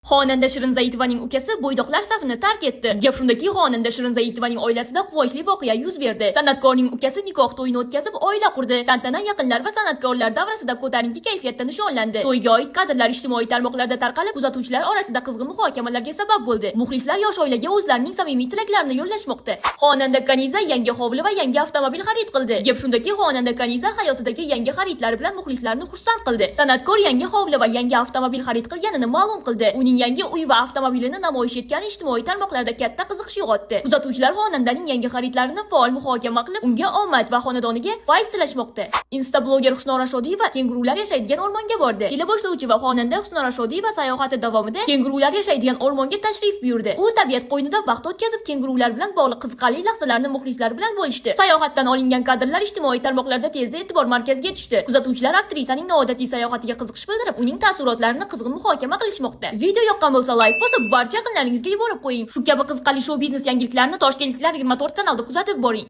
Xonanda Shirin Zaitovaning ukasi bo'ydoqlar safini tark etdi. Gap shundaki, xonanda Shirin Zaitovaning oilasida quvonchli voqea yuz berdi. San'atkorning ukasi nikoh to'yini o'tkazib, oila qurdi. Tantana yaqinlar va san'atkorlar davrasida ko'tarinki kayfiyatda nishonlandi. To'yga oid kadrlar ijtimoiy tarmoqlarda tarqalib, kuzatuvchilar orasida qizg'in muhokamalarga sabab bo'ldi. Muxlislar yosh oilaga o'zlarining samimiy tilaklarini yo'llashmoqda. Xonanda Kaniza yangi hovli va yangi avtomobil xarid qildi. Gap shundaki, xonanda Kaniza hayotidagi yangi xaridlari bilan muxlislarni xursand qildi. San'atkor yangi hovli va yangi avtomobil xarid qilganini ma'lum qildi. Uning yangi uy va avtomobilini namoyish etgani ijtimoiy tarmoqlarda katta qiziqish uyg'otdi. Kuzatuvchilar xonandaning yangi xaridlarini faol muhokama qilib, unga omad va xonadoniga fayz tilashmoqda. Instablogger Husnora Shodiyeva kengurular yashaydigan o'rmonga bordi. Teleboshlovchi va xonanda Husnora Shodiyeva sayohati davomida kengurular yashaydigan o'rmonga tashrif buyurdi. U tabiat qo'ynida vaqt o'tkazib, kengurular bilan bog'liq qiziqarli lahzalarni muxlislar bilan bo'lishdi. Sayohatdan olingan kadrlar ijtimoiy tarmoqlarda tezda e'tibor markaziga tushdi. Kuzatuvchilar aktrisaning noodatiy sayohatiga qiziqish bildirib, uning taassurotlarini qizg'in muhokama qilishmoqda. Video yoqqan bo'lsa, like bosib, barcha yaqinlaringizga yuborib qo'ying. Shu kabi qiziqarli shou biznes yangiliklarini Toshkentliklar 24 kanalda kuzatib boring.